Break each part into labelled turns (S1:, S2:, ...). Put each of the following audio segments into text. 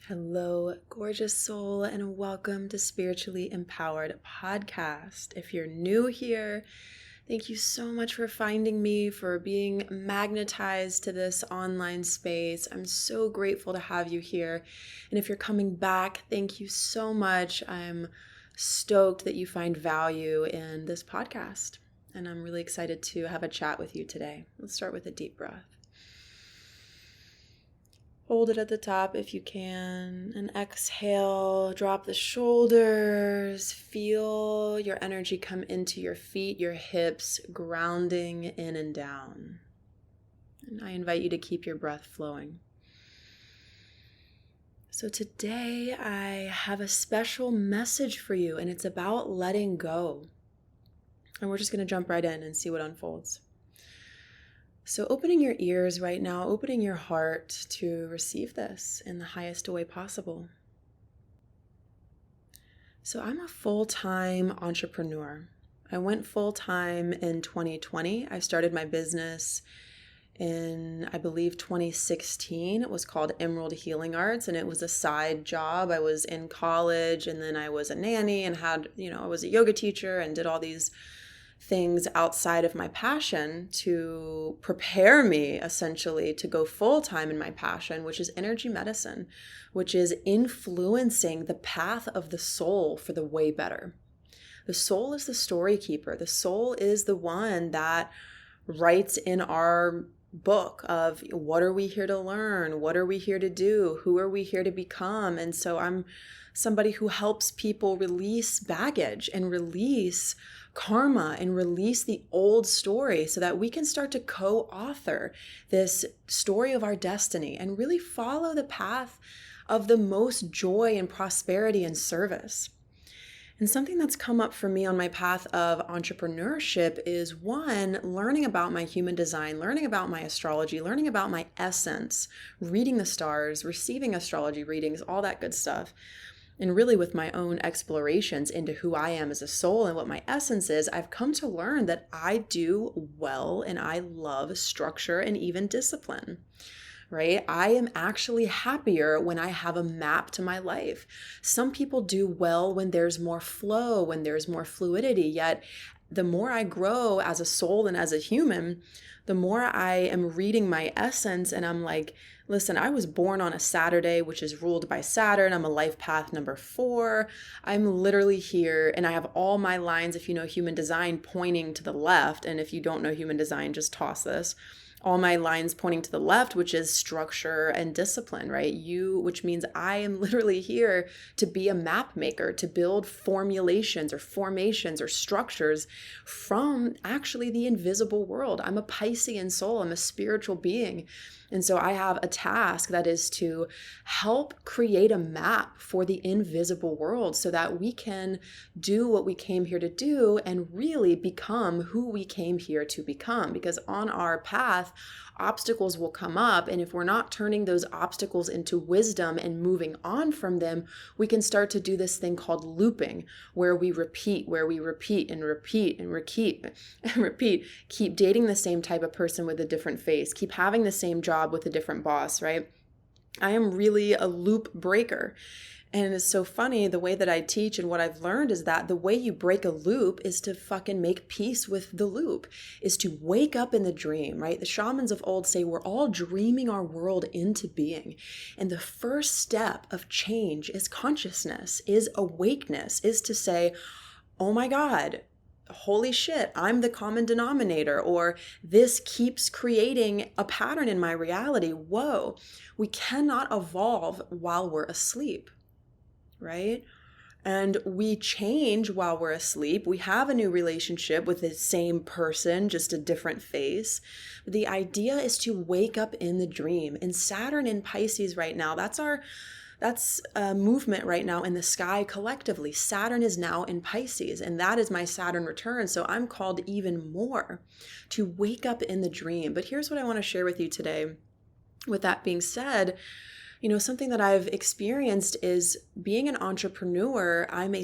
S1: Hello, gorgeous soul, and welcome to Spiritually Empowered Podcast. If you're new here, thank you so much for finding me, for being magnetized to this online space. I'm so grateful to have you here. And if you're coming back, thank you so much. I'm stoked that you find value in this podcast. And I'm really excited to have a chat with you today. Let's start with a deep breath. Hold it at the top if you can, and exhale, drop the shoulders, feel your energy come into your feet, your hips, grounding in and down. And I invite you to keep your breath flowing. So today I have a special message for you, and it's about letting go. And we're just going to jump right in and see what unfolds. So opening your ears right now, opening your heart to receive this in the highest way possible. So I'm a full-time entrepreneur. I went full-time in 2020. I started my business in, I believe, 2016. It was called Emerald Healing Arts, and it was a side job. I was in college, and then I was a nanny and I was a yoga teacher and did all these things outside of my passion to prepare me essentially to go full-time in my passion, which is energy medicine, which is influencing the path of the soul for the way better. The soul is the story keeper. The soul is the one that writes in our book of what are we here to learn? What are we here to do? Who are we here to become? And so I'm somebody who helps people release baggage and release karma and release the old story so that we can start to co-author this story of our destiny and really follow the path of the most joy and prosperity and service. And something that's come up for me on my path of entrepreneurship is one, learning about my human design, learning about my astrology, learning about my essence, reading the stars, receiving astrology readings, all that good stuff. And really with my own explorations into who I am as a soul and what my essence is, I've come to learn that I do well and I love structure and even discipline, right? I am actually happier when I have a map to my life. Some people do well when there's more flow, when there's more fluidity, yet the more I grow as a soul and as a human, the more I am reading my essence and I'm like, listen, I was born on a Saturday, which is ruled by Saturn. I'm a life path number 4. I'm literally here and I have all my lines, if you know human design, pointing to the left. And if you don't know human design, just toss this. All my lines pointing to the left, which is structure and discipline, right? Which means I am literally here to be a map maker, to build formulations or formations or structures from actually the invisible world. I'm a Piscean soul. I'm a spiritual being. And so I have a task that is to help create a map for the invisible world so that we can do what we came here to do and really become who we came here to become. Because on our path, obstacles will come up. And if we're not turning those obstacles into wisdom and moving on from them, we can start to do this thing called looping, where we repeat and repeat, keep dating the same type of person with a different face, keep having the same job with a different boss, right? I am really a loop breaker. And it's so funny, the way that I teach and what I've learned is that the way you break a loop is to fucking make peace with the loop, is to wake up in the dream, right? The shamans of old say we're all dreaming our world into being. And the first step of change is consciousness, is awakeness, is to say, oh my God, holy shit, I'm the common denominator, or this keeps creating a pattern in my reality. Whoa, we cannot evolve while we're asleep. Right? And we change while we're asleep. We have a new relationship with the same person, just a different face. The idea is to wake up in the dream. And Saturn in Pisces right now, that's a movement right now in the sky collectively. Saturn is now in Pisces, and that is my Saturn return. So I'm called even more to wake up in the dream. But here's what I want to share with you today. With that being said, something that I've experienced is being an entrepreneur. I'm a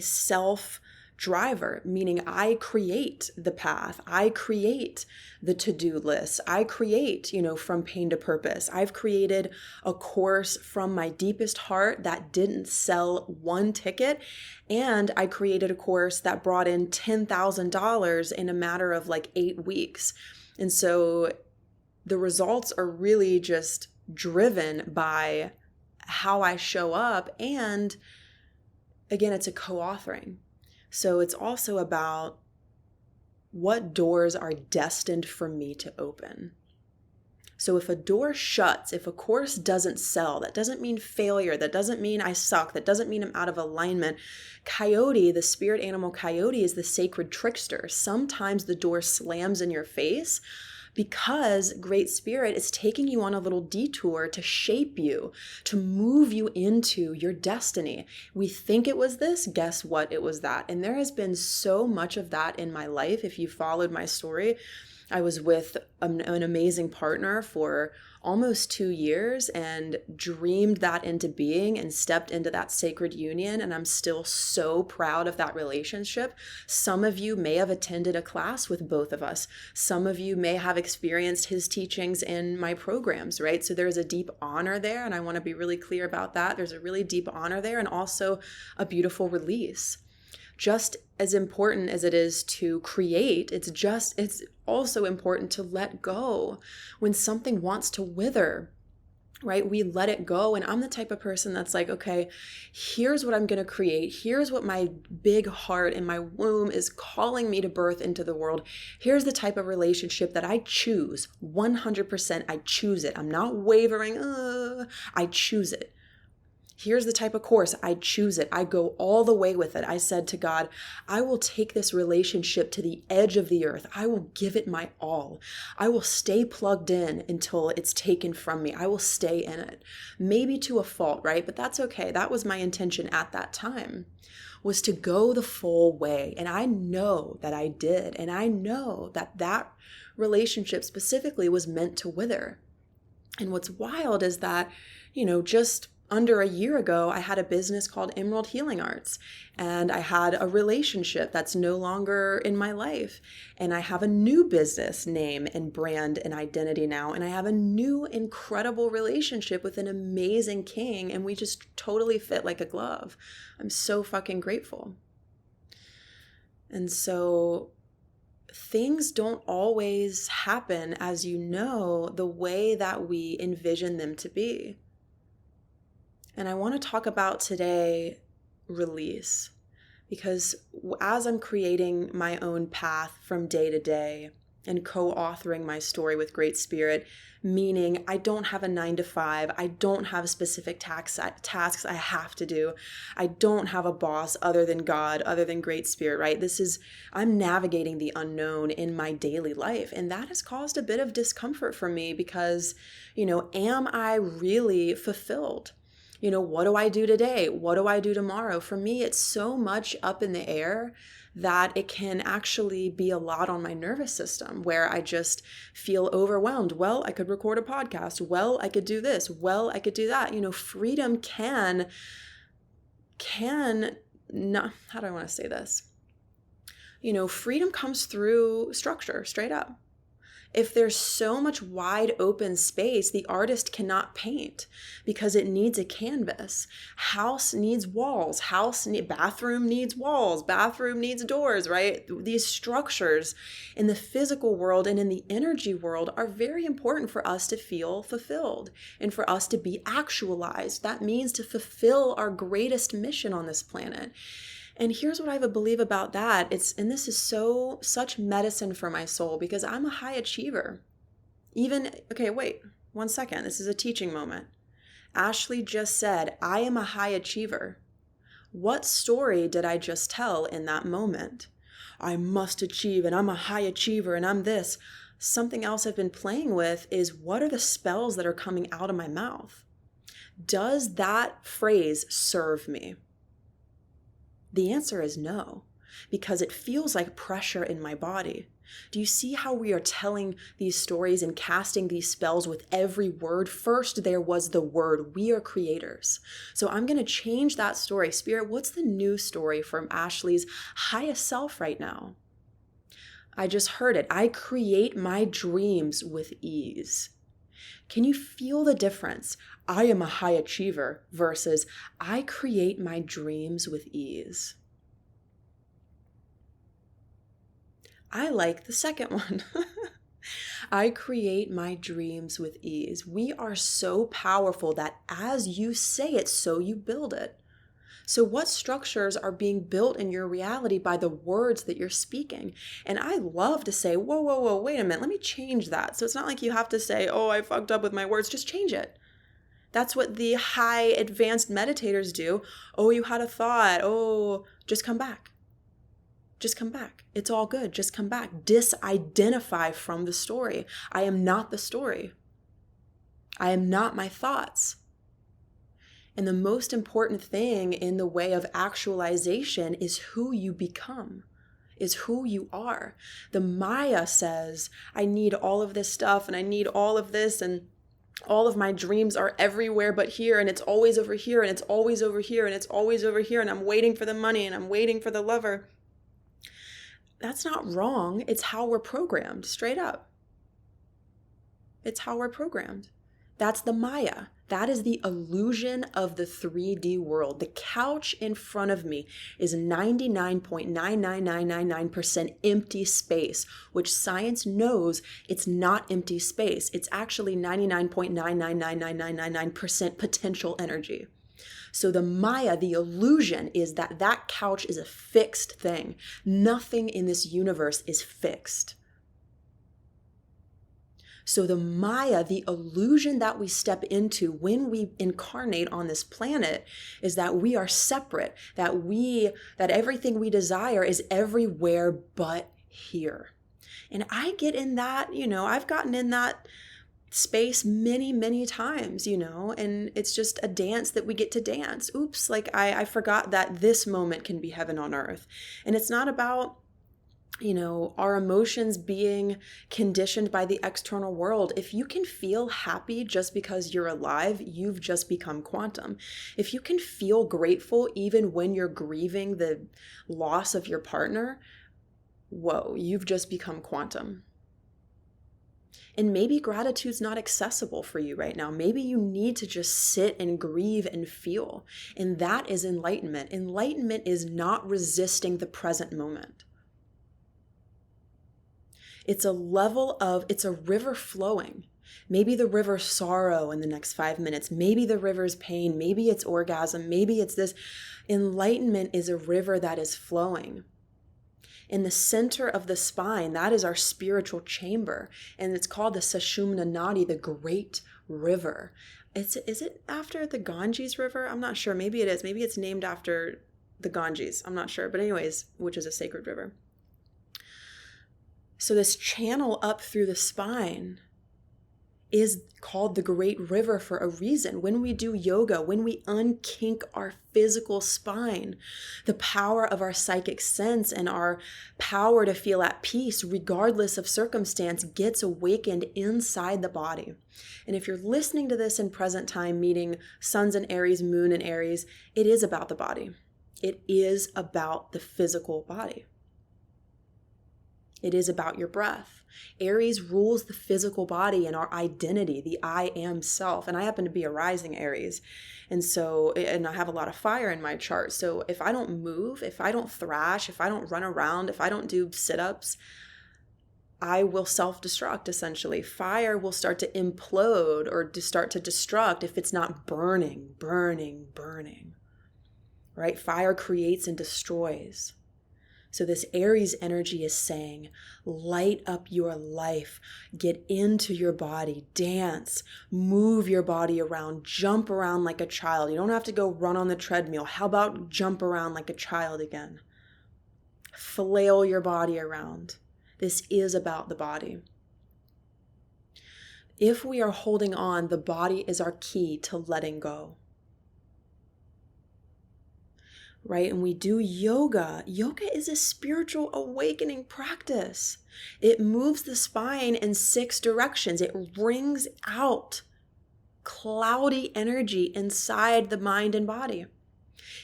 S1: driver, meaning I create the path. I create the to-do list. I create, from pain to purpose. I've created a course from my deepest heart that didn't sell one ticket. And I created a course that brought in $10,000 in a matter of like 8 weeks. And so the results are really just driven by how I show up. And again, it's a co-authoring. So it's also about what doors are destined for me to open. So if a door shuts, if a course doesn't sell, that doesn't mean failure. That doesn't mean I suck. That doesn't mean I'm out of alignment. Coyote, the spirit animal coyote, is the sacred trickster. Sometimes the door slams in your face because Great Spirit is taking you on a little detour to shape you, to move you into your destiny. We think it was this, guess what? It was that. And there has been so much of that in my life. If you followed my story, I was with an amazing partner for almost 2 years and dreamed that into being and stepped into that sacred union. And I'm still so proud of that relationship. Some of you may have attended a class with both of us. Some of you may have experienced his teachings in my programs, right? So there's a deep honor there. And I want to be really clear about that. There's a really deep honor there and also a beautiful release. Just as important as it is to create, it's also important to let go when something wants to wither, right? We let it go. And I'm the type of person that's like, okay, here's what I'm going to create. Here's what my big heart and my womb is calling me to birth into the world. Here's the type of relationship that I choose. 100%, I choose it. I'm not wavering. I choose it. Here's the type of course, I choose it. I go all the way with it. I said to God, I will take this relationship to the edge of the earth. I will give it my all. I will stay plugged in until it's taken from me. I will stay in it. Maybe to a fault, right? But that's okay. That was my intention at that time, was to go the full way. And I know that I did. And I know that that relationship specifically was meant to wither. And what's wild is that, just under a year ago, I had a business called Emerald Healing Arts, and I had a relationship that's no longer in my life. And I have a new business name and brand and identity now. And I have a new incredible relationship with an amazing king. And we just totally fit like a glove. I'm so fucking grateful. And so things don't always happen, as the way that we envision them to be. And I want to talk about today release, because as I'm creating my own path from day to day and co-authoring my story with Great Spirit, meaning I don't have a 9-to-5, I don't have specific tasks I have to do, I don't have a boss other than God, other than Great Spirit, right? I'm navigating the unknown in my daily life, and that has caused a bit of discomfort for me because, am I really fulfilled? What do I do today? What do I do tomorrow? For me, it's so much up in the air that it can actually be a lot on my nervous system where I just feel overwhelmed. Well, I could record a podcast. Well, I could do this. Well, I could do that. Freedom can not, how do I want to say this? Freedom comes through structure, straight up. If there's so much wide open space, the artist cannot paint because it needs a canvas. House needs walls. Bathroom needs walls. Bathroom needs doors, right? These structures in the physical world and in the energy world are very important for us to feel fulfilled and for us to be actualized. That means to fulfill our greatest mission on this planet. And here's what I believe about that. This is such medicine for my soul because I'm a high achiever. Okay, wait 1 second. This is a teaching moment. Ashley just said, I am a high achiever. What story did I just tell in that moment? I must achieve and I'm a high achiever and I'm this. Something else I've been playing with is what are the spells that are coming out of my mouth? Does that phrase serve me? The answer is no, because it feels like pressure in my body. Do you see how we are telling these stories and casting these spells with every word? First, there was the word. We are creators. So I'm going to change that story. Spirit, what's the new story from Ashley's highest self right now? I just heard it. I create my dreams with ease. Can you feel the difference? I am a high achiever versus I create my dreams with ease. I like the second one. I create my dreams with ease. We are so powerful that as you say it, so you build it. So what structures are being built in your reality by the words that you're speaking? And I love to say, whoa, wait a minute, let me change that. So it's not like you have to say, oh, I fucked up with my words, just change it. That's what the high advanced meditators do. Oh, you had a thought. Oh, just come back. Just come back. It's all good. Just come back. Disidentify from the story. I am not the story. I am not my thoughts. And the most important thing in the way of actualization is who you become, is who you are. The Maya says, I need all of this stuff and I need all of this and all of my dreams are everywhere but here and it's always over here and it's always over here and it's always over here and I'm waiting for the money and I'm waiting for the lover. That's not wrong. It's how we're programmed, straight up. It's how we're programmed. That's the Maya. That is the illusion of the 3D world. The couch in front of me is 99.99999% empty space, which science knows it's not empty space. It's actually 99.9999999% potential energy. So the Maya, the illusion is that that couch is a fixed thing. Nothing in this universe is fixed. So the Maya, the illusion that we step into when we incarnate on this planet is that we are separate, that everything we desire is everywhere but here. And I get in that, I've gotten in that space many, many times, and it's just a dance that we get to dance. Oops, I forgot that this moment can be heaven on earth. And it's not about our emotions being conditioned by the external world. If you can feel happy just because you're alive, you've just become quantum. If you can feel grateful even when you're grieving the loss of your partner, whoa, you've just become quantum. And maybe gratitude's not accessible for you right now. Maybe you need to just sit and grieve and feel. And that is enlightenment. Enlightenment is not resisting the present moment. It's a river flowing. Maybe the river's sorrow in the next 5 minutes. Maybe the river's pain. Maybe it's orgasm. Maybe it's this. Enlightenment is a river that is flowing. In the center of the spine, that is our spiritual chamber. And it's called the Sushumna Nadi, the great river. Is it after the Ganges River? I'm not sure. Maybe it is. Maybe it's named after the Ganges. I'm not sure. But anyways, which is a sacred river. So this channel up through the spine is called the Great River for a reason. When we do yoga, when we unkink our physical spine, the power of our psychic sense and our power to feel at peace regardless of circumstance gets awakened inside the body. And if you're listening to this in present time, meeting suns in Aries, moon in Aries, it is about the body. It is about the physical body. It is about your breath. Aries rules the physical body and our identity, the I am self. And I happen to be a rising Aries. And I have a lot of fire in my chart. So if I don't move, if I don't thrash, if I don't run around, if I don't do sit-ups, I will self-destruct essentially. Fire will start to implode or to start to destruct if it's not burning. Right? Fire creates and destroys. So this Aries energy is saying, light up your life, get into your body, dance, move your body around, jump around like a child. You don't have to go run on the treadmill. How about jump around like a child again? Flail your body around. This is about the body. If we are holding on, the body is our key to letting go. right? And we do yoga. Yoga is a spiritual awakening practice. It moves the spine in 6 directions. It wrings out cloudy energy inside the mind and body.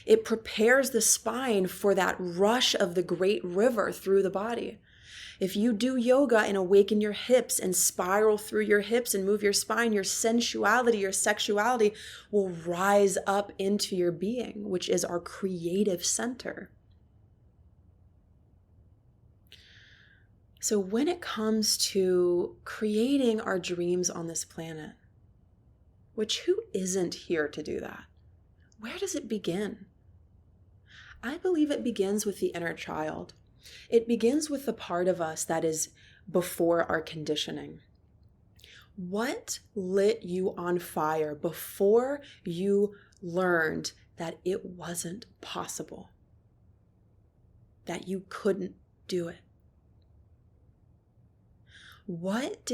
S1: It prepares the spine for that rush of the great river through the body. If you do yoga and awaken your hips and spiral through your hips and move your spine, your sensuality, your sexuality will rise up into your being, which is our creative center. So when it comes to creating our dreams on this planet, which who isn't here to do that? Where does it begin? I believe it begins with the inner child. It begins with the part of us that is before our conditioning. What lit you on fire before you learned that it wasn't possible, that you couldn't do it? What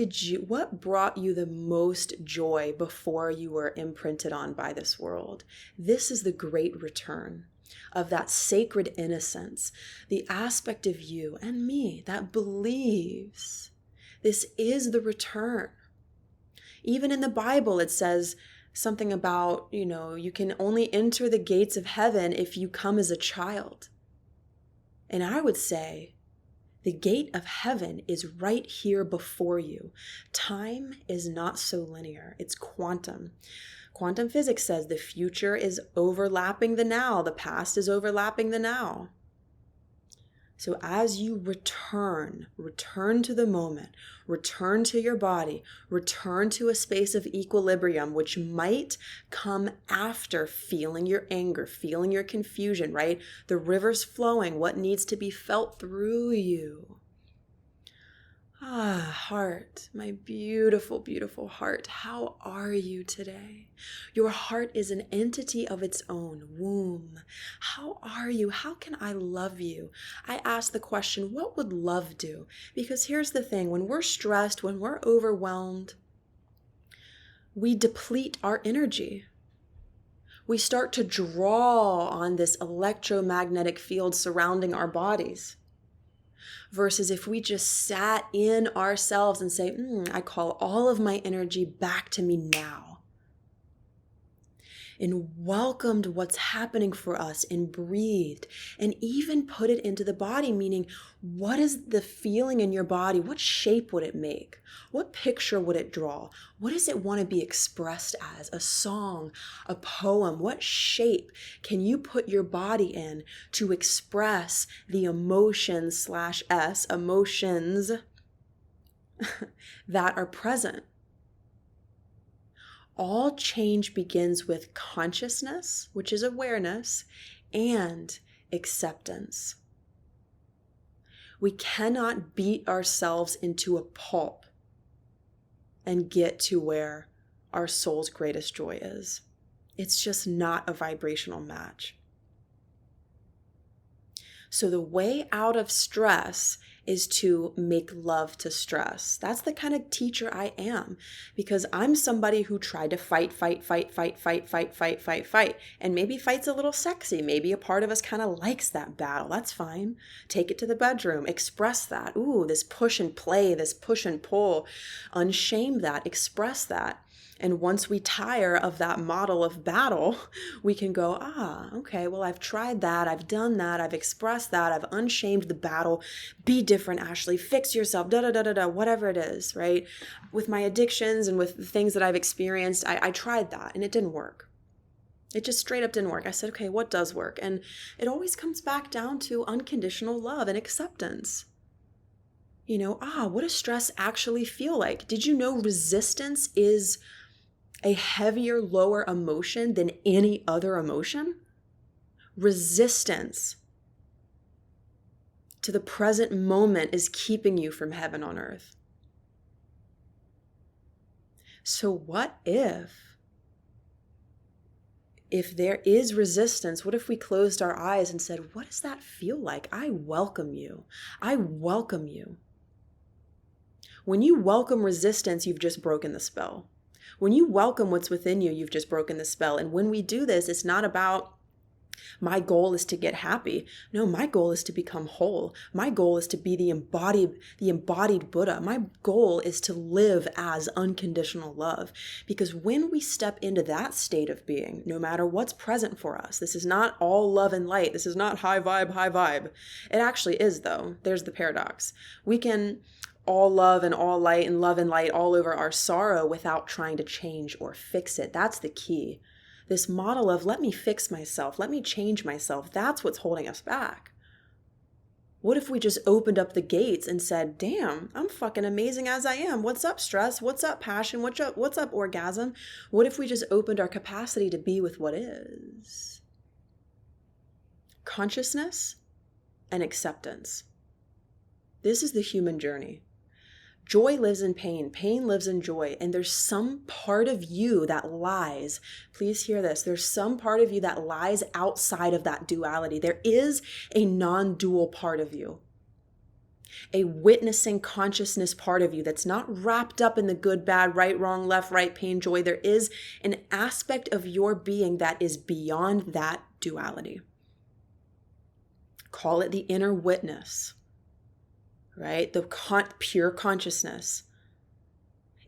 S1: brought you the most joy before you were imprinted on by this world? This is the great return of that sacred innocence, the aspect of you and me that believes. This is the return. Even in the Bible, it says something about, you can only enter the gates of heaven if you come as a child. And I would say, the gate of heaven is right here before you. Time is not so linear. It's quantum. Quantum physics says the future is overlapping the now. The past is overlapping the now. So as you return to the moment, return to your body, return to a space of equilibrium, which might come after feeling your anger, feeling your confusion, right? The river's flowing. What needs to be felt through you? Heart, my beautiful, beautiful heart. How are you today? Your heart is an entity of its own womb. How are you? How can I love you? I ask the question, what would love do? Because here's the thing, when we're stressed, when we're overwhelmed, we deplete our energy. We start to draw on this electromagnetic field surrounding our bodies. Versus if we just sat in ourselves and say, I call all of my energy back to me now. And welcomed what's happening for us and breathed and even put it into the body, meaning what is the feeling in your body? What shape would it make? What picture would it draw? What does it want to be expressed as? A song, a poem? What shape can you put your body in to express the emotions that are present? All change begins with consciousness, which is awareness, and acceptance. We cannot beat ourselves into a pulp and get to where our soul's greatest joy is. It's just not a vibrational match. So the way out of stress is to make love to stress. That's the kind of teacher I am, because I'm somebody who tried to fight. And maybe fight's a little sexy. Maybe a part of us kind of likes that battle. That's fine. Take it to the bedroom. Express that. Ooh, this push and play, this push and pull. Unshame that. Express that. And once we tire of that model of battle, we can go, okay, well, I've tried that. I've done that. I've expressed that. I've unshamed the battle. Be different, Ashley. Fix yourself, whatever it is, right? With my addictions and with the things that I've experienced, I tried that and it didn't work. It just straight up didn't work. I said, okay, what does work? And it always comes back down to unconditional love and acceptance. What does stress actually feel like? Did you know resistance is a heavier, lower emotion than any other emotion? Resistance to the present moment is keeping you from heaven on earth. So what if there is resistance, what if we closed our eyes and said, what does that feel like? I welcome you. I welcome you. When you welcome resistance, you've just broken the spell. When you welcome what's within you, you've just broken the spell. And when we do this, it's not about My goal is to get happy. No, my goal is to become whole. My goal is to be the embodied Buddha. My goal is to live as unconditional love. Because when we step into that state of being, no matter what's present for us, this is not all love and light. This is not high vibe, high vibe. It actually is, though. There's the paradox. We can all love and all light and love and light all over our sorrow without trying to change or fix it. That's the key. This model of let me fix myself, let me change myself, that's what's holding us back. What if we just opened up the gates and said, damn, I'm fucking amazing as I am. What's up, stress? What's up, passion? What's up, orgasm? What if we just opened our capacity to be with what is? Consciousness and acceptance. This is the human journey. Joy lives in pain. Pain lives in joy. And there's some part of you that lies. Please hear this. There's some part of you that lies outside of that duality. There is a non-dual part of you. A witnessing consciousness part of you that's not wrapped up in the good, bad, right, wrong, left, right, pain, joy. There is an aspect of your being that is beyond that duality. Call it the inner witness. Right? The pure consciousness.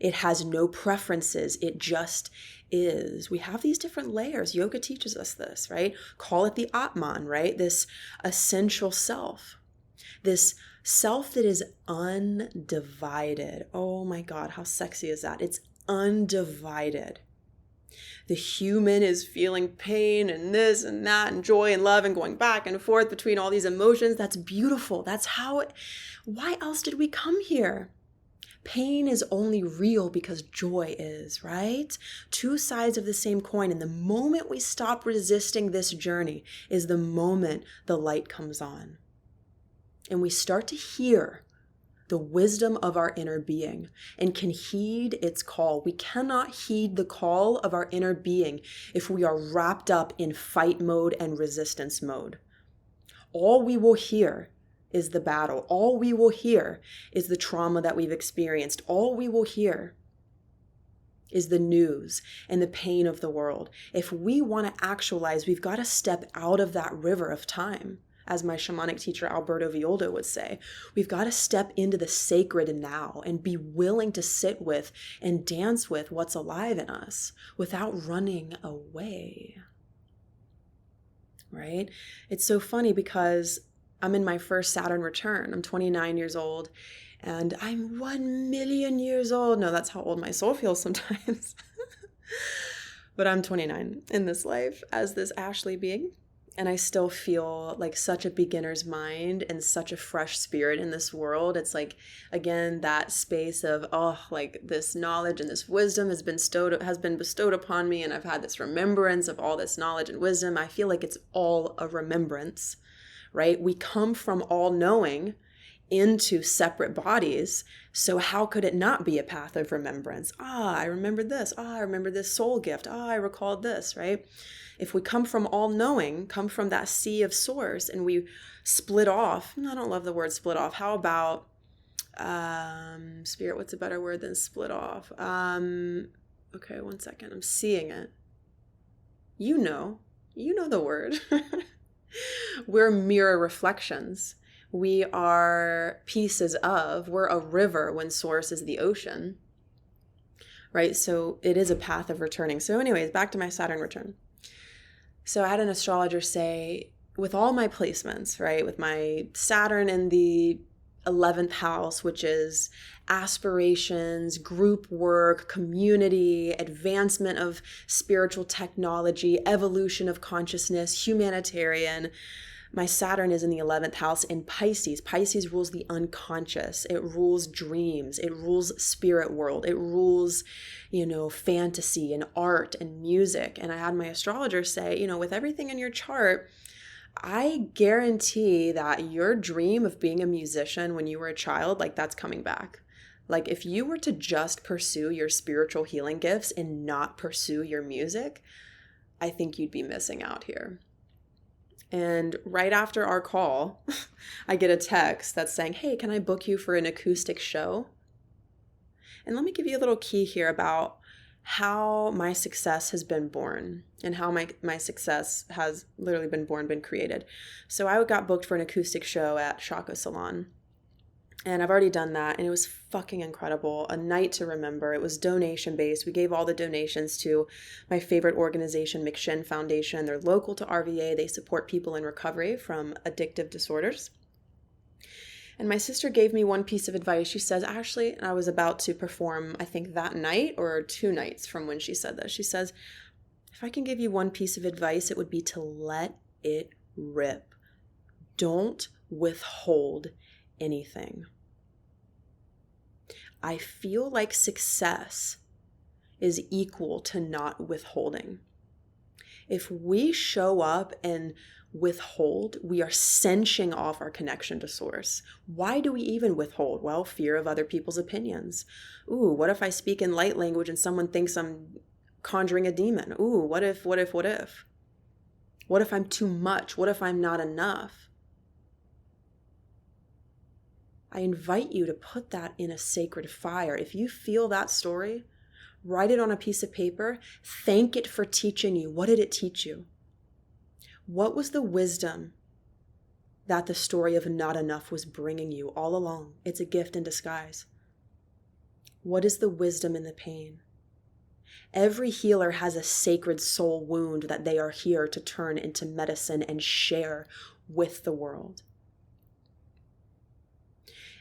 S1: It has no preferences. It just is. We have these different layers. Yoga teaches us this, right? Call it the Atman, right? This essential self. This self that is undivided. Oh my God, how sexy is that? It's undivided. The human is feeling pain and this and that and joy and love and going back and forth between all these emotions. That's beautiful. That's how why else did we come here? Pain is only real because joy is, right? Two sides of the same coin. And the moment we stop resisting this journey is the moment the light comes on. And we start to hear the wisdom of our inner being and can heed its call. We cannot heed the call of our inner being if we are wrapped up in fight mode and resistance mode. All we will hear is the battle. All we will hear is the trauma that we've experienced. All we will hear is the news and the pain of the world. If we want to actualize, we've got to step out of that river of time. As my shamanic teacher Alberto Villoldo would say, we've got to step into the sacred now and be willing to sit with and dance with what's alive in us without running away. Right? It's so funny because I'm in my first Saturn return. I'm 29 years old and I'm 1,000,000 years old. No, that's how old my soul feels sometimes. But I'm 29 in this life as this Ashley being. And I still feel like such a beginner's mind and such a fresh spirit in this world. It's like, again, that space of, like this knowledge and this wisdom has been bestowed upon me. And I've had this remembrance of all this knowledge and wisdom. I feel like it's all a remembrance, right? We come from all knowing into separate bodies. So how could it not be a path of remembrance? I remembered this. I remember this soul gift. I recalled this, right? If we come from all knowing, come from that sea of source and we split off, I don't love the word split off. How about, spirit, what's a better word than split off? Okay, one second. I'm seeing it. You know the word. We're mirror reflections. We are pieces of, we're a river when source is the ocean, right? So it is a path of returning. So anyways, back to my Saturn return. So I had an astrologer say, with all my placements, right, with my Saturn in the 11th house, which is aspirations, group work, community, advancement of spiritual technology, evolution of consciousness, humanitarian, my Saturn is in the 11th house in Pisces. Pisces rules the unconscious. It rules dreams. It rules spirit world. It rules, fantasy and art and music. And I had my astrologer say, with everything in your chart, I guarantee that your dream of being a musician when you were a child, that's coming back. If you were to just pursue your spiritual healing gifts and not pursue your music, I think you'd be missing out here. And right after our call, I get a text that's saying, hey, can I book you for an acoustic show? And let me give you a little key here about how my success has been born and how my success has literally been born, been created. So I got booked for an acoustic show at Shaka Salon. And I've already done that, and it was fucking incredible. A night to remember. It was donation based. We gave all the donations to my favorite organization, McShin Foundation. They're local to RVA. They support people in recovery from addictive disorders. And my sister gave me one piece of advice. She says, Ashley, and I was about to perform, I think that night or 2 nights from when she said this. She says, if I can give you one piece of advice, it would be to let it rip. Don't withhold anything. I feel like success is equal to not withholding. If we show up and withhold, we are cinching off our connection to source. Why do we even withhold? Well, fear of other people's opinions. Ooh, what if I speak in light language and someone thinks I'm conjuring a demon? Ooh, what if? What if I'm too much? What if I'm not enough? I invite you to put that in a sacred fire. If you feel that story, write it on a piece of paper. Thank it for teaching you. What did it teach you? What was the wisdom that the story of not enough was bringing you all along? It's a gift in disguise. What is the wisdom in the pain? Every healer has a sacred soul wound that they are here to turn into medicine and share with the world.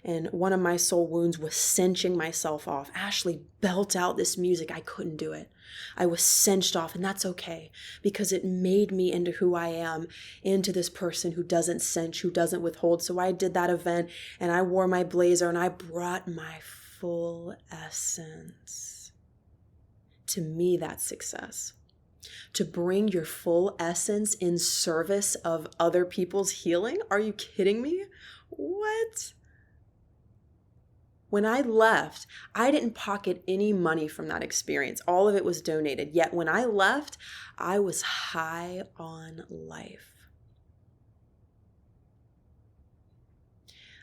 S1: And one of my soul wounds was cinching myself off. Ashley, belt out this music. I couldn't do it. I was cinched off, and that's okay because it made me into who I am, into this person who doesn't cinch, who doesn't withhold. So I did that event, and I wore my blazer, and I brought my full essence. To me, that's success. To bring your full essence in service of other people's healing? Are you kidding me? What? When I left, I didn't pocket any money from that experience. All of it was donated. Yet when I left, I was high on life.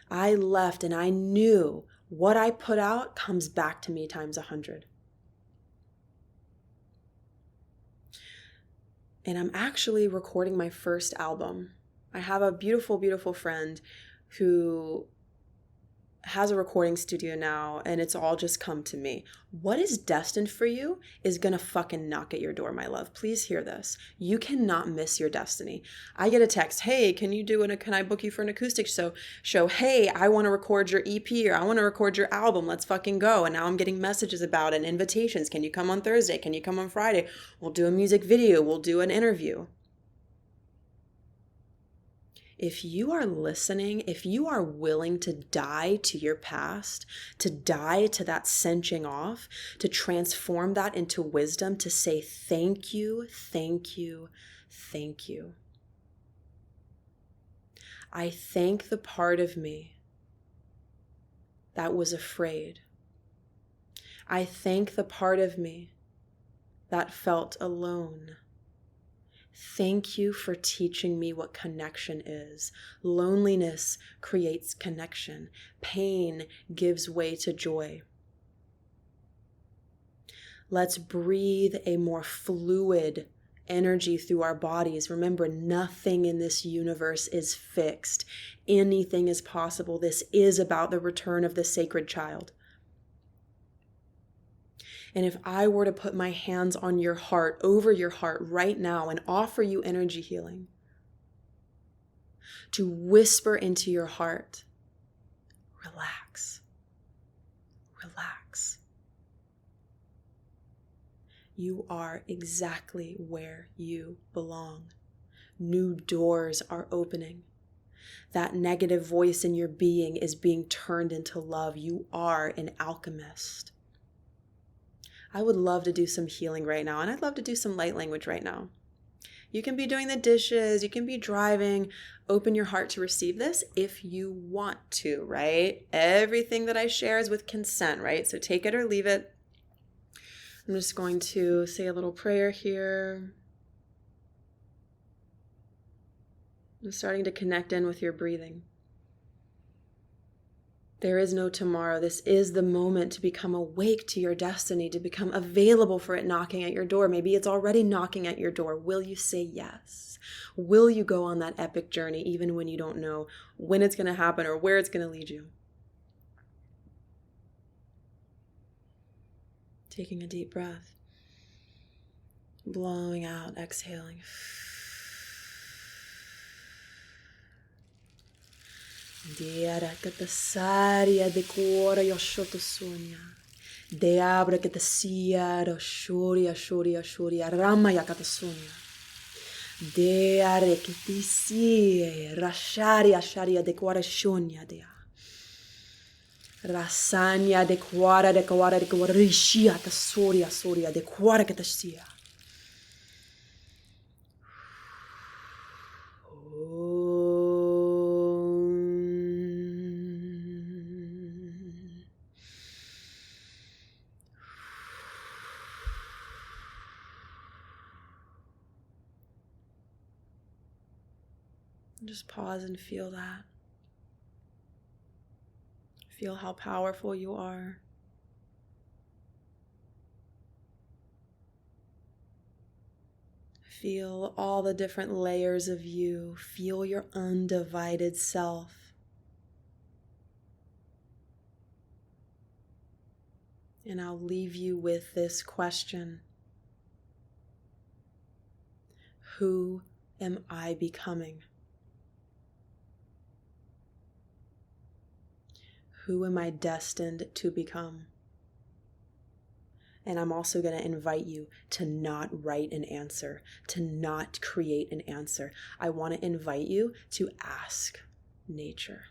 S1: I left and I knew what I put out comes back to me times 100. And I'm actually recording my first album. I have a beautiful, beautiful friend who has a recording studio now, and it's all just come to me. What is destined for you is gonna fucking knock at your door, my love. Please hear this. You cannot miss your destiny. I get a text, hey, can I book you for an acoustic show? Hey, I want to record your EP, or I want to record your album. Let's fucking go. And now I'm getting messages about it and invitations. Can you come on Thursday? Can you come on Friday? We'll do a music video. We'll do an interview. If you are listening, if you are willing to die to your past, to die to that cinching off, to transform that into wisdom, to say thank you, thank you, thank you. I thank the part of me that was afraid. I thank the part of me that felt alone. Thank you for teaching me what connection is. Loneliness creates connection. Pain gives way to joy. Let's breathe a more fluid energy through our bodies. Remember, nothing in this universe is fixed. Anything is possible. This is about the return of the sacred child. And if I were to put my hands on your heart, over your heart right now, and offer you energy healing, to whisper into your heart, relax, relax. You are exactly where you belong. New doors are opening. That negative voice in your being is being turned into love. You are an alchemist. I would love to do some healing right now, and I'd love to do some light language right now. You can be doing the dishes, you can be driving. Open your heart to receive this if you want to, right? Everything that I share is with consent, right? So take it or leave it. I'm just going to say a little prayer here. I'm starting to connect in with your breathing. There is no tomorrow. This is the moment to become awake to your destiny, to become available for it knocking at your door. Maybe it's already knocking at your door. Will you say yes? Will you go on that epic journey even when you don't know when it's going to happen or where it's going to lead you? Taking a deep breath. Blowing out, exhaling. Diara katasaria de cuore yoshoto sonia. De abra katasia roshoria shoria shoria rama yakatasonia. De are kitisi rasharia sharia de cuore shonia dea. Rasanya de cuore de cuore rishia tasoria soria de cuore katasia. Just pause and feel that. Feel how powerful you are. Feel all the different layers of you. Feel your undivided self. And I'll leave you with this question. Who am I becoming? Who am I destined to become? And I'm also going to invite you to not write an answer, to not create an answer. I want to invite you to ask nature.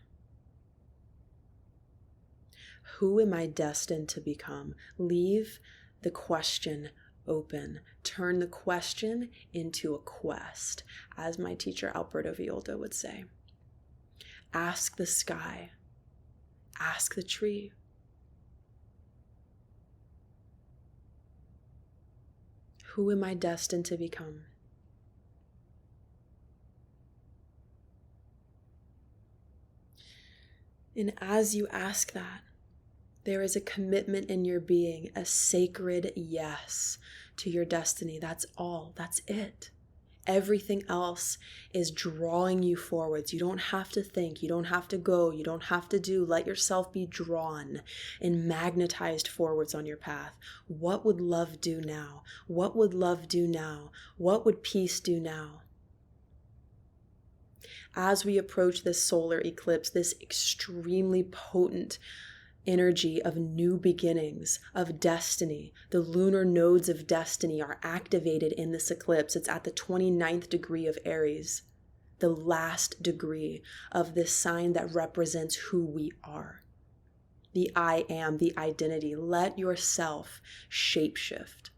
S1: Who am I destined to become? Leave the question open. Turn the question into a quest, as my teacher Alberto Villoldo would say. Ask the sky. Ask the tree. Who am I destined to become? And as you ask that, there is a commitment in your being, a sacred yes to your destiny. That's all. That's it. Everything else is drawing you forwards. You don't have to think. You don't have to go. You don't have to do. Let yourself be drawn and magnetized forwards on your path. What would love do now? What would love do now? What would peace do now? As we approach this solar eclipse, this extremely potent energy of new beginnings, of destiny. The lunar nodes of destiny are activated in this eclipse. It's at the 29th degree of Aries, the last degree of this sign that represents who we are. The I am, the identity. Let yourself shapeshift.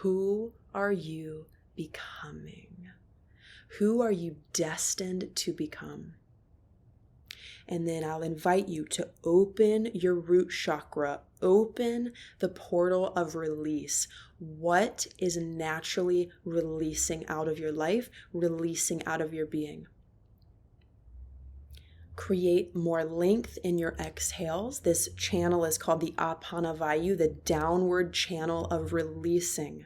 S1: Who are you becoming? Who are you destined to become? And then I'll invite you to open your root chakra, open the portal of release. What is naturally releasing out of your life, releasing out of your being? Create more length in your exhales. This channel is called the Apanavayu, the downward channel of releasing.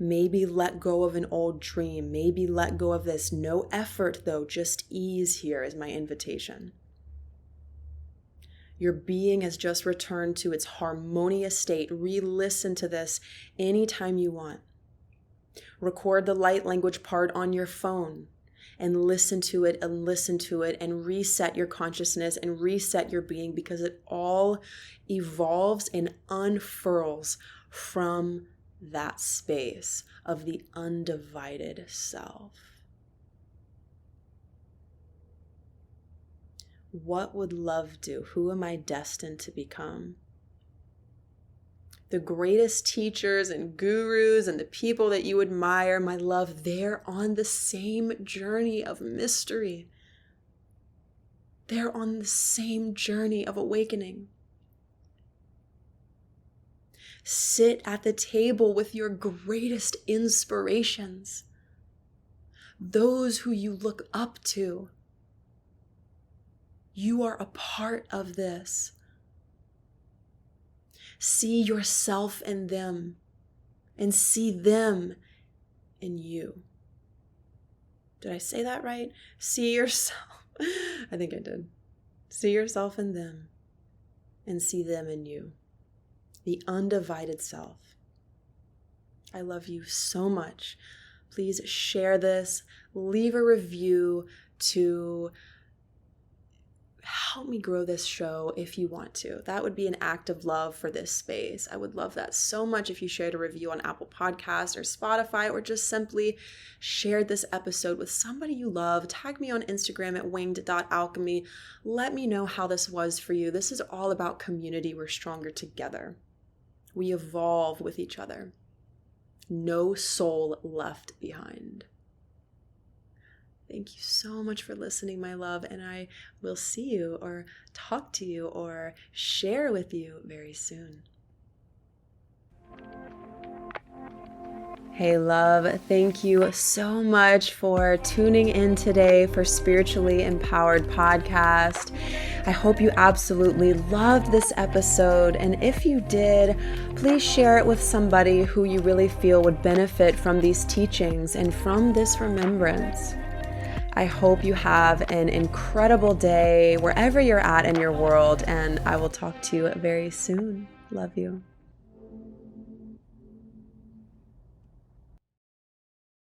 S1: Maybe let go of an old dream. Maybe let go of this. No effort though, just ease here is my invitation. Your being has just returned to its harmonious state. Re-listen to this anytime you want. Record the light language part on your phone and listen to it and reset your consciousness and reset your being, because it all evolves and unfurls from that space of the undivided self. What would love do? Who am I destined to become? The greatest teachers and gurus and the people that you admire, my love, they're on the same journey of mystery. They're on the same journey of awakening. Sit at the table with your greatest inspirations, those who you look up to. You are a part of this. See yourself in them and see them in you. Did I say that right? See yourself. I think I did. See yourself in them and see them in you. The undivided self. I love you so much. Please share this. Leave a review to help me grow this show if you want to. That would be an act of love for this space. I would love that so much if you shared a review on Apple Podcasts or Spotify, or just simply shared this episode with somebody you love. Tag me on Instagram at winged.alchemy. Let me know how this was for you. This is all about community. We're stronger together. We evolve with each other. No soul left behind. Thank you so much for listening, my love, and I will see you or talk to you or share with you very soon. Hey, love, thank you so much for tuning in today for Spiritually Empowered Podcast. I hope you absolutely loved this episode, and if you did, please share it with somebody who you really feel would benefit from these teachings and from this remembrance. I hope you have an incredible day wherever you're at in your world, and I will talk to you very soon. Love you.